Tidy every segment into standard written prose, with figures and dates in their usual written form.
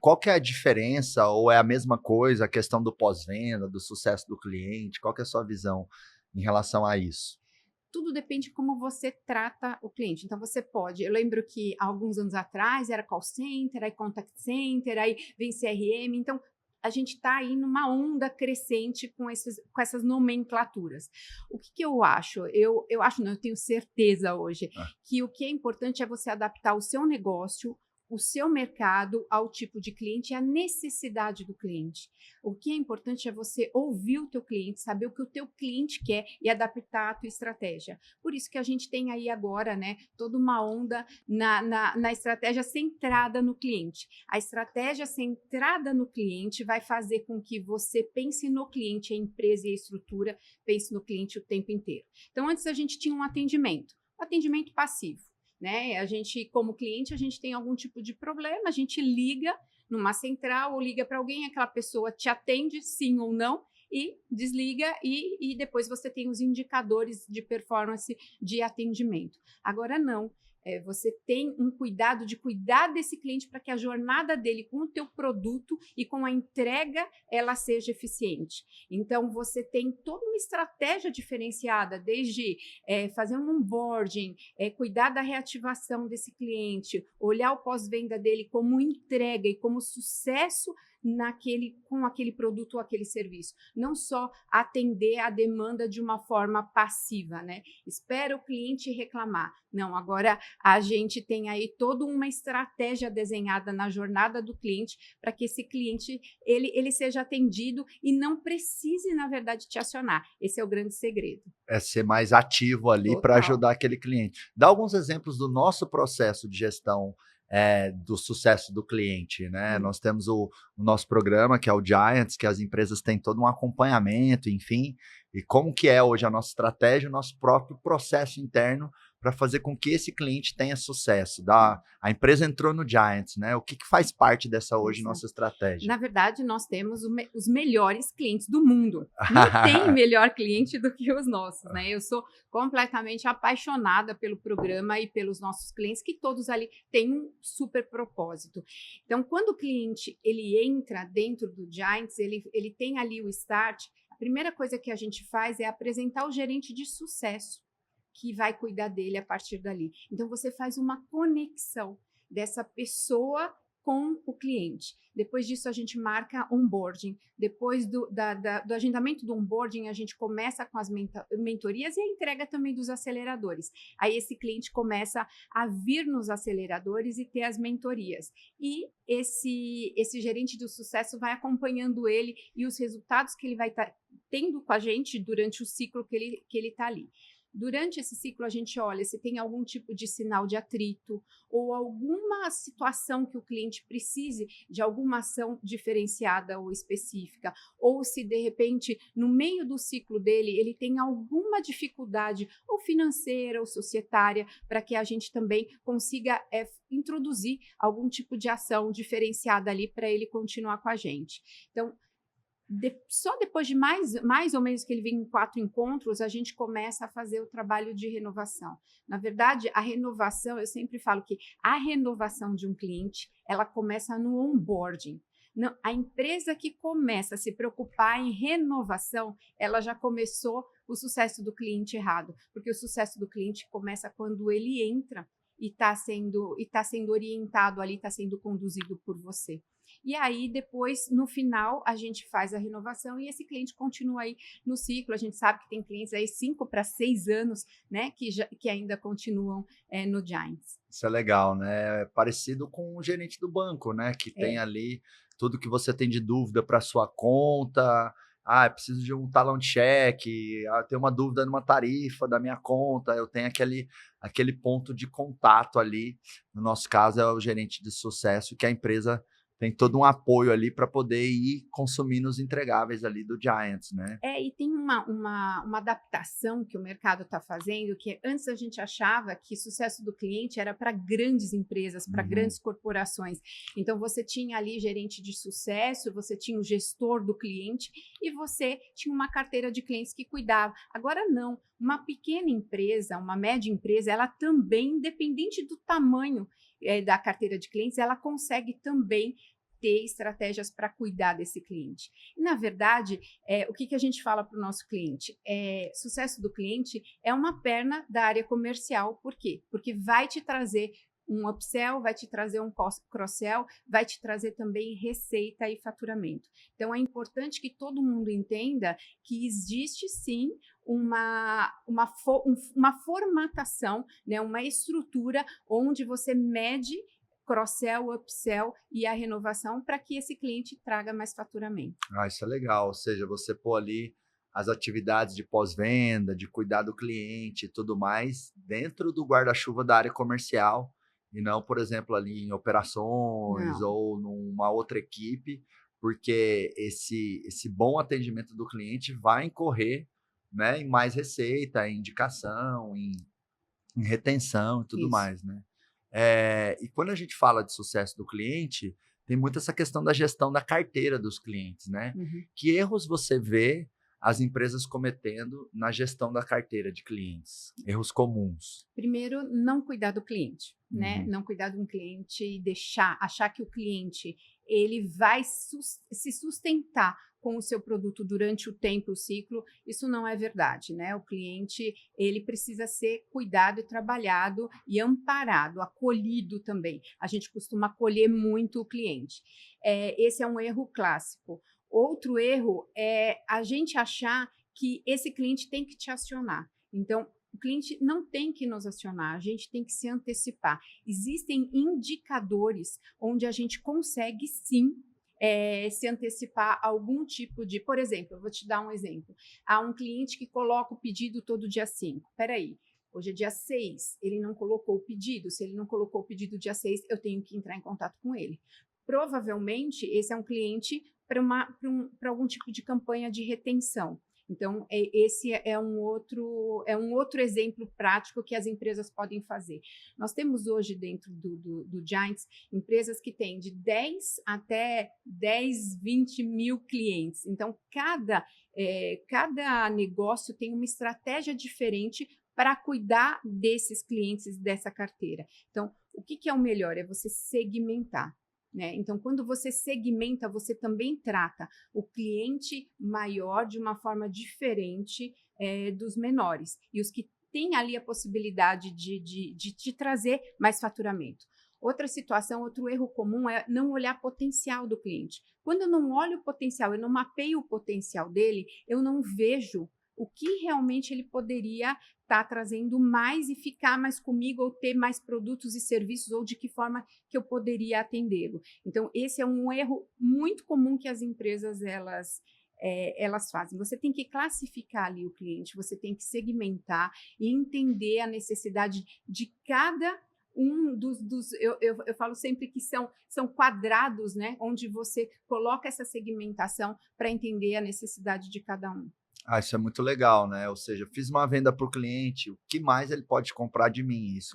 qual que é a diferença ou é a mesma coisa, a questão do pós-venda, do sucesso do cliente? Qual que é a sua visão em relação a isso? Tudo depende de como você trata o cliente. Então, você pode. Eu lembro que há alguns anos atrás era call center, aí contact center, aí vem CRM. Então, a gente está aí numa onda crescente com essas nomenclaturas. O que eu acho? Eu acho, não, eu tenho certeza hoje, Ah, que o que é importante é você adaptar o seu negócio, o seu mercado ao tipo de cliente e à necessidade do cliente. O que é importante é você ouvir o teu cliente, saber o que o teu cliente quer e adaptar a tua estratégia. Por isso que a gente tem aí agora, né, toda uma onda na estratégia centrada no cliente. A estratégia centrada no cliente vai fazer com que você pense no cliente, a empresa e a estrutura pense no cliente o tempo inteiro. Então, antes a gente tinha um atendimento passivo, né? A gente, como cliente, a gente tem algum tipo de problema, a gente liga numa central ou liga para alguém, aquela pessoa te atende, sim ou não, e desliga, e depois você tem os indicadores de performance de atendimento. Agora não. Você tem um cuidado de cuidar desse cliente para que a jornada dele com o teu produto e com a entrega ela seja eficiente. Então você tem toda uma estratégia diferenciada, desde fazer um onboarding, cuidar da reativação desse cliente, olhar o pós-venda dele como entrega e como sucesso com aquele produto ou aquele serviço. Não só atender a demanda de uma forma passiva, né? Espera o cliente reclamar. Não, agora a gente tem aí toda uma estratégia desenhada na jornada do cliente para que esse cliente ele seja atendido e não precise, na verdade, te acionar. Esse é o grande segredo. é ser mais ativo ali para Total. ajudar aquele cliente. Dá alguns exemplos do nosso processo de gestão, do sucesso do cliente, né. Hum. Nós temos o nosso programa, que é o Giants, que as empresas têm todo um acompanhamento, enfim, e como que é hoje a nossa estratégia, o nosso próprio processo interno para fazer com que esse cliente tenha sucesso. A empresa entrou no Giants, né, o que que faz parte dessa hoje Exato. nossa estratégia? Na verdade, nós temos os melhores clientes do mundo. Não tem melhor cliente do que os nossos, né? Eu sou completamente apaixonada pelo programa e pelos nossos clientes, que todos ali têm um super propósito. Então, quando o cliente ele entra dentro do Giants, ele tem ali o start, a primeira coisa que a gente faz é apresentar o gerente de sucesso, que vai cuidar dele a partir dali. Então, você faz uma conexão dessa pessoa com o cliente. Depois disso, a gente marca onboarding. Depois do agendamento do onboarding, a gente começa com as mentorias e a entrega também dos aceleradores. Aí esse cliente começa a vir nos aceleradores e ter as mentorias. E esse gerente do sucesso vai acompanhando ele e os resultados que ele vai tendo com a gente durante o ciclo que ele está ali. Durante esse ciclo, a gente olha se tem algum tipo de sinal de atrito ou alguma situação que o cliente precise de alguma ação diferenciada ou específica, ou se de repente, no meio do ciclo dele, ele tem alguma dificuldade ou financeira ou societária, para que a gente também consiga introduzir algum tipo de ação diferenciada ali para ele continuar com a gente. Então, só depois de mais ou menos que ele vem em 4 encontros, a gente começa a fazer o trabalho de renovação. Na verdade, a renovação, eu sempre falo que a renovação de um cliente, ela começa no onboarding. Não, a empresa que começa a se preocupar em renovação, ela já começou o sucesso do cliente errado, porque o sucesso do cliente começa quando ele entra e tá sendo orientado ali, está sendo conduzido por você. E aí, depois, no final, a gente faz a renovação e esse cliente continua aí no ciclo. A gente sabe que tem clientes aí 5 para 6 anos, né, que ainda continuam no Giants. Isso é legal, né? É parecido com o gerente do banco, né? Que tem É, ali tudo que você tem de dúvida para sua conta. Ah, eu preciso de um talão de cheque. Ah, eu tenho uma dúvida numa tarifa da minha conta. Eu tenho aquele ponto de contato ali. No nosso caso, é o gerente de sucesso, que a empresa tem todo um apoio ali para poder ir consumindo os entregáveis ali do Giants, né? e tem uma adaptação que o mercado está fazendo, que antes a gente achava que sucesso do cliente era para grandes empresas, para Uhum. grandes corporações. Então, você tinha ali gerente de sucesso, você tinha o gestor do cliente e você tinha uma carteira de clientes que cuidava. Agora, não. Uma pequena empresa, uma média empresa, ela também, independente do tamanho da carteira de clientes, ela consegue também ter estratégias para cuidar desse cliente. E, na verdade, o que a gente fala para o nosso cliente? Sucesso do cliente é uma perna da área comercial. Por quê? Porque vai te trazer um upsell, vai te trazer um cross-sell, vai te trazer também receita e faturamento. Então, é importante que todo mundo entenda que existe, sim, uma formatação, né, uma estrutura onde você mede cross-sell, upsell e a renovação para que esse cliente traga mais faturamento. Isso é legal, ou seja, você pôr ali as atividades de pós-venda, de cuidar do cliente e tudo mais, dentro do guarda-chuva da área comercial, e não, por exemplo, ali em operações Não. ou numa outra equipe, porque esse bom atendimento do cliente vai incorrer, né, em mais receita, em indicação, em retenção e tudo Isso. mais, né? E quando a gente fala de sucesso do cliente, tem muito essa questão da gestão da carteira dos clientes, né? Uhum. Que erros você vê as empresas cometendo na gestão da carteira de clientes? Erros comuns. Primeiro, não cuidar do cliente, né? Uhum. Não cuidar de um cliente e achar que o cliente ele vai se sustentar com o seu produto durante o tempo, o ciclo. Isso não é verdade, né? O cliente ele precisa ser cuidado e trabalhado e amparado, acolhido também. A gente costuma acolher muito o cliente. Esse é um erro clássico. Outro erro é a gente achar que esse cliente tem que te acionar. Então, o cliente não tem que nos acionar, a gente tem que se antecipar. Existem indicadores onde a gente consegue, sim, se antecipar a algum tipo de... Por exemplo, eu vou te dar um exemplo. Há um cliente que coloca o pedido todo dia 5. Espera aí, hoje é dia 6, ele não colocou o pedido. Se ele não colocou o pedido dia 6, eu tenho que entrar em contato com ele. Provavelmente, esse é um cliente para algum tipo de campanha de retenção. Então, esse é um outro exemplo prático que as empresas podem fazer. Nós temos hoje dentro do Giants empresas que têm de 10 até 10, 20 mil clientes. Então, cada negócio tem uma estratégia diferente para cuidar desses clientes, dessa carteira. Então, o que é o melhor? É você segmentar. Né? Então, quando você segmenta, você também trata o cliente maior de uma forma diferente dos menores. E os que têm ali a possibilidade de te trazer mais faturamento. Outra situação, outro erro comum é não olhar potencial do cliente. Quando eu não olho o potencial, eu não mapeio o potencial dele, eu não vejo o que realmente ele poderia estar trazendo mais e ficar mais comigo, ou ter mais produtos e serviços, ou de que forma que eu poderia atendê-lo. Então, esse é um erro muito comum que as empresas elas fazem. Você tem que classificar ali o cliente, você tem que segmentar e entender a necessidade de cada um eu falo sempre que são quadrados, né, onde você coloca essa segmentação para entender a necessidade de cada um. Isso é muito legal, né? Ou seja, fiz uma venda para o cliente, o que mais ele pode comprar de mim? Isso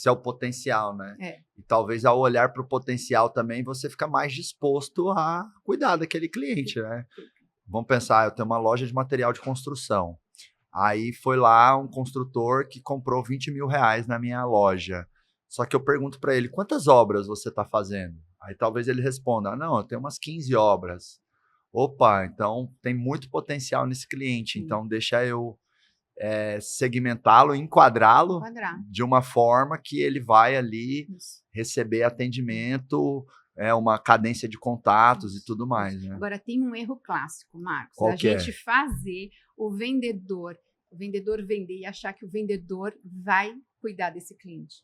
é o potencial, né? E talvez ao olhar para o potencial também, você fica mais disposto a cuidar daquele cliente, né? Vamos pensar, eu tenho uma loja de material de construção. Aí foi lá um construtor que comprou 20 mil reais na minha loja. Só que eu pergunto para ele, quantas obras você está fazendo? Aí talvez ele responda, não, eu tenho umas 15 obras. Opa, então tem muito potencial nesse cliente, então deixa eu segmentá-lo, enquadrá-lo de uma forma que ele vai ali receber atendimento, uma cadência de contatos e tudo mais, né? Agora, tem um erro clássico, Marcos, Qual que gente fazer o vendedor vender e achar que o vendedor vai cuidar desse cliente.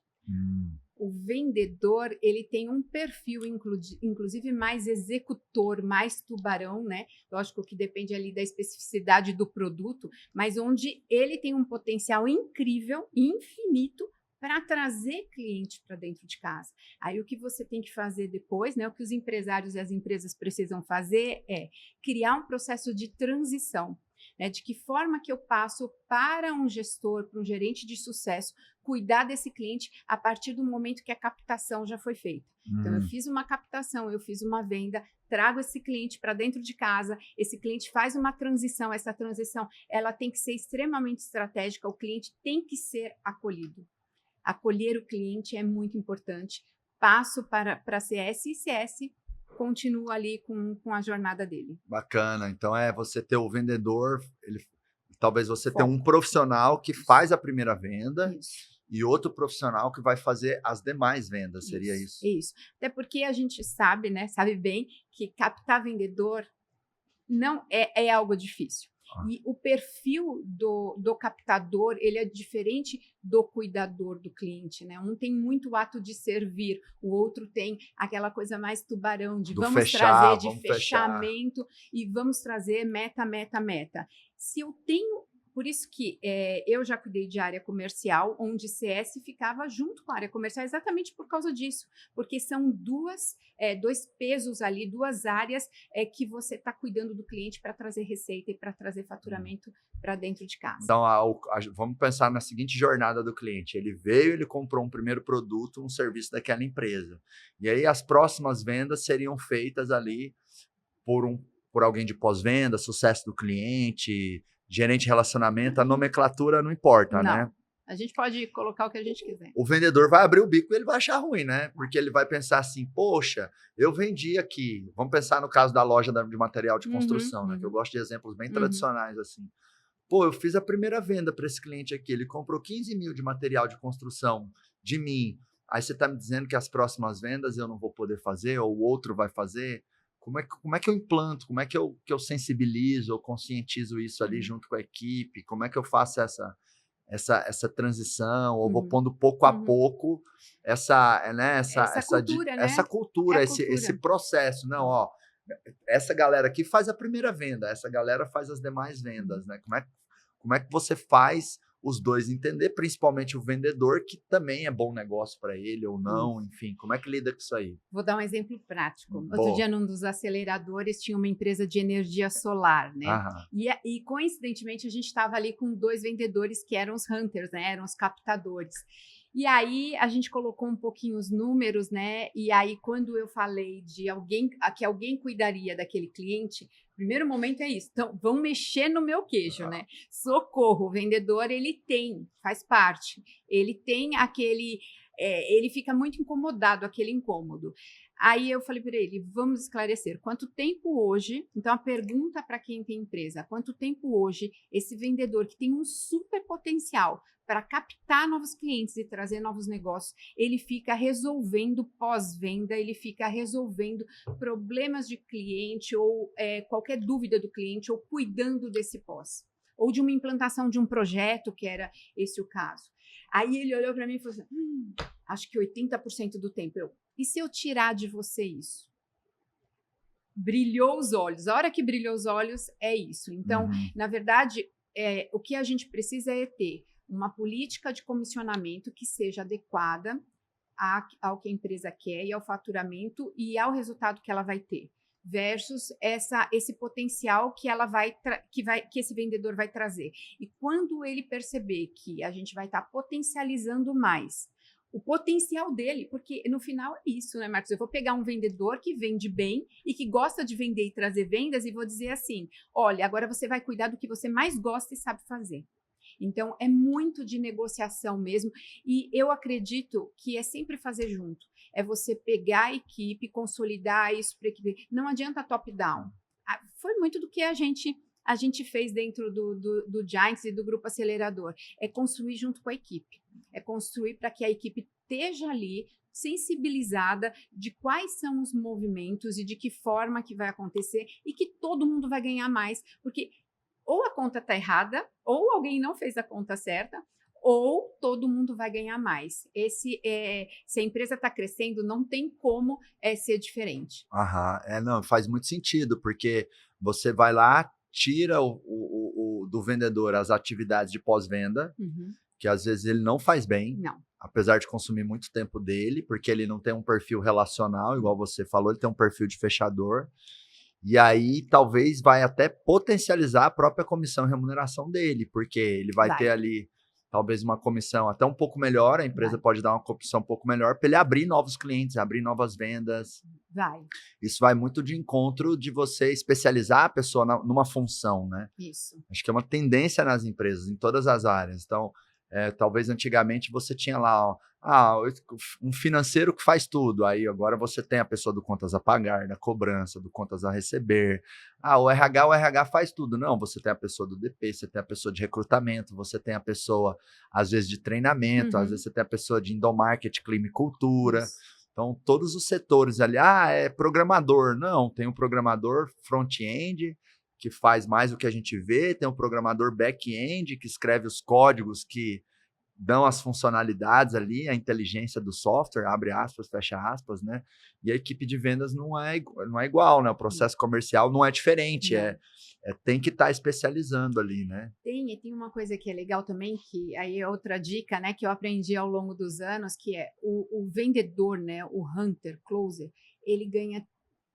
O vendedor, ele tem um perfil, inclusive mais executor, mais tubarão, né? Lógico que depende ali da especificidade do produto, mas onde ele tem um potencial incrível, infinito, para trazer cliente para dentro de casa. Aí o que você tem que fazer depois, né? O que os empresários e as empresas precisam fazer é criar um processo de transição. Né, de que forma que eu passo para um gestor, para um gerente de sucesso, cuidar desse cliente a partir do momento que a captação já foi feita. Então, eu fiz uma captação, eu fiz uma venda, trago esse cliente para dentro de casa, esse cliente faz uma transição, essa transição ela tem que ser extremamente estratégica, o cliente tem que ser acolhido. Acolher o cliente é muito importante. Passo para CS e CS continua ali com a jornada dele. Bacana. Então, você ter o vendedor, talvez você ter Foco. um profissional que faz a primeira venda Isso. e outro profissional que vai fazer as demais vendas, seria isso? Isso. Até porque a gente sabe, né? Sabe bem que captar vendedor não é algo difícil. E o perfil do captador, ele é diferente do cuidador do cliente, né? Um tem muito ato de servir, o outro tem aquela coisa mais tubarão, de vamos trazer, de fechamento e vamos trazer meta. Se eu tenho... Por isso que eu já cuidei de área comercial, onde CS ficava junto com a área comercial, exatamente por causa disso. Porque são dois pesos ali, duas áreas que você está cuidando do cliente para trazer receita e para trazer faturamento para dentro de casa. Então, vamos pensar na seguinte jornada do cliente. Ele veio, ele comprou um primeiro produto, um serviço daquela empresa. E aí as próximas vendas seriam feitas ali por alguém de pós-venda, sucesso do cliente... Gerente de relacionamento, a nomenclatura não importa, né? A gente pode colocar o que a gente quiser. O vendedor vai abrir o bico e ele vai achar ruim, né? Porque ele vai pensar assim, poxa, eu vendi aqui. Vamos pensar no caso da loja de material de construção, né? Que eu gosto de exemplos bem tradicionais, assim. Pô, eu fiz a primeira venda para esse cliente aqui. Ele comprou 15 mil de material de construção de mim. Aí você está me dizendo que as próximas vendas eu não vou poder fazer ou o outro vai fazer? Como é que eu implanto? Como é que eu sensibilizo ou conscientizo isso ali junto com a equipe? Como é que eu faço essa transição? Ou vou pondo pouco a pouco essa cultura, esse processo? Não, ó, essa galera aqui faz a primeira venda, essa galera faz as demais vendas, né? Como é que você faz os dois entender, principalmente o vendedor, que também é bom negócio para ele ou não, enfim, como é que lida com isso aí? Vou dar um exemplo prático. Outro dia, num dos aceleradores, tinha uma empresa de energia solar, né? E coincidentemente, a gente estava ali com 2 vendedores que eram os hunters, né? Eram os captadores. E aí, a gente colocou um pouquinho os números, né? E aí, quando eu falei de que alguém cuidaria daquele cliente, o primeiro momento é isso. Então, vão mexer no meu queijo, né? Socorro, o vendedor, faz parte. Ele tem aquele... ele fica muito incomodado, aquele incômodo. Aí eu falei para ele, vamos esclarecer, quanto tempo hoje, então a pergunta para quem tem empresa, quanto tempo hoje esse vendedor que tem um super potencial para captar novos clientes e trazer novos negócios, ele fica resolvendo pós-venda, ele fica resolvendo problemas de cliente ou qualquer dúvida do cliente ou cuidando desse pós, ou de uma implantação de um projeto, que era esse o caso. Aí ele olhou para mim e falou assim, acho que 80% do tempo. E se eu tirar de você isso? Brilhou os olhos. A hora que brilhou os olhos é isso. Então, na verdade, o que a gente precisa é ter uma política de comissionamento que seja adequada ao que a empresa quer e ao faturamento e ao resultado que ela vai ter, versus esse potencial que esse vendedor vai trazer. E quando ele perceber que a gente vai estar potencializando mais o potencial dele, porque no final é isso, né, Marcos? Eu vou pegar um vendedor que vende bem e que gosta de vender e trazer vendas e vou dizer assim, olha, agora você vai cuidar do que você mais gosta e sabe fazer. Então, é muito de negociação mesmo e eu acredito que é sempre fazer junto. É você pegar a equipe, consolidar isso para a equipe. Não adianta top-down. Foi muito do que a gente fez dentro do Giants e do Grupo Acelerador. É construir junto com a equipe. É construir para que a equipe esteja ali sensibilizada de quais são os movimentos e de que forma que vai acontecer e que todo mundo vai ganhar mais. Porque ou a conta está errada, ou alguém não fez a conta certa, ou todo mundo vai ganhar mais. Se a empresa está crescendo, não tem como ser diferente. Não, faz muito sentido, porque você vai lá, tira do vendedor as atividades de pós-venda, que às vezes ele não faz bem, apesar de consumir muito tempo dele, porque ele não tem um perfil relacional, igual você falou, ele tem um perfil de fechador. E aí, talvez, vai até potencializar a própria comissão e remuneração dele, porque ele vai ter ali, talvez, uma comissão até um pouco melhor, a empresa pode dar uma comissão um pouco melhor para ele abrir novos clientes, abrir novas vendas. Isso vai muito de encontro de você especializar a pessoa numa função, né? Isso. Acho que é uma tendência nas empresas, em todas as áreas. Então, Talvez antigamente você tinha lá, ó, um financeiro que faz tudo. Aí agora você tem a pessoa do contas a pagar, da cobrança, do contas a receber. O RH faz tudo. Não, você tem a pessoa do DP, você tem a pessoa de recrutamento, você tem a pessoa, às vezes, de treinamento, às vezes você tem a pessoa de endomarketing, clima e cultura. Isso. Então, todos os setores ali, é programador. Não, tem um programador front-end, que faz mais do que a gente vê, tem um programador back-end, que escreve os códigos que dão as funcionalidades ali, a inteligência do software, abre aspas, fecha aspas, né? E a equipe de vendas não é igual, né? O processo comercial não é diferente, tem que estar especializando ali, né? Tem uma coisa que é legal também, que aí é outra dica, né, que eu aprendi ao longo dos anos, que é o vendedor, né, o hunter, closer, ele ganha.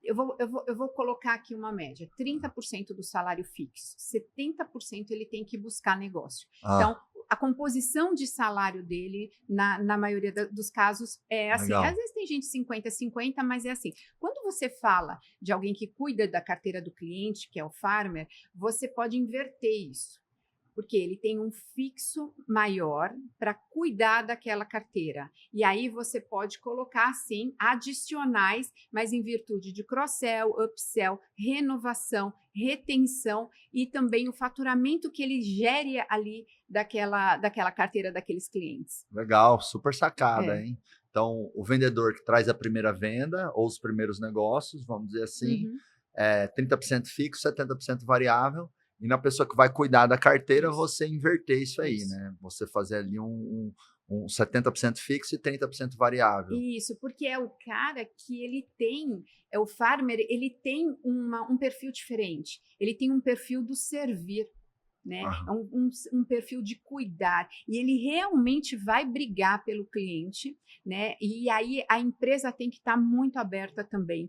Eu vou colocar aqui uma média, 30% do salário fixo, 70% ele tem que buscar negócio. Então, a composição de salário dele, na maioria dos casos, é assim. Legal. Às vezes tem gente 50-50, mas é assim. Quando você fala de alguém que cuida da carteira do cliente, que é o farmer, você pode inverter isso. Porque ele tem um fixo maior para cuidar daquela carteira. E aí você pode colocar, sim, adicionais, mas em virtude de cross-sell, upsell, renovação, retenção e também o faturamento que ele gere ali daquela carteira daqueles clientes. Legal, super sacada, hein? Então, o vendedor que traz a primeira venda ou os primeiros negócios, vamos dizer assim, 30% fixo, 70% variável. E na pessoa que vai cuidar da carteira, você inverter isso aí, né? Você fazer ali um 70% fixo e 30% variável. Isso, porque é o cara que ele tem, o farmer, ele tem um perfil diferente. Ele tem um perfil do servir, né? É um perfil de cuidar. E ele realmente vai brigar pelo cliente, né? E aí a empresa tem que estar muito aberta também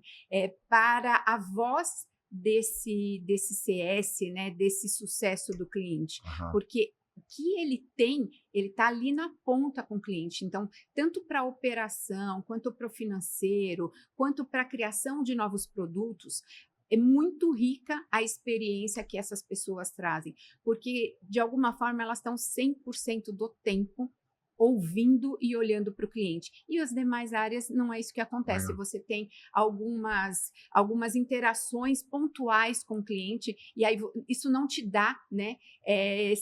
para a voz desse CS, né, desse sucesso do cliente, porque o que ele tem, ele está ali na ponta com o cliente. Então, tanto para a operação, quanto para o financeiro, quanto para a criação de novos produtos, é muito rica a experiência que essas pessoas trazem, porque, de alguma forma, elas estão 100% do tempo ouvindo e olhando para o cliente. E as demais áreas não é isso que acontece. Você tem algumas interações pontuais com o cliente e aí isso não te dá, né,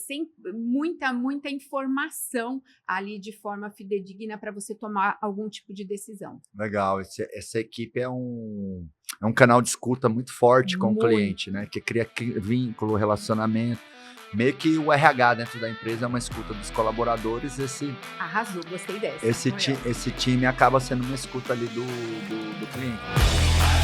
sem muita informação ali de forma fidedigna para você tomar algum tipo de decisão. Legal. Essa equipe é um canal de escuta muito forte com o cliente, né? Que cria vínculo, relacionamento. Meio que o RH dentro da empresa é uma escuta dos colaboradores. Arrasou, gostei dessa. Esse time acaba sendo uma escuta ali do cliente.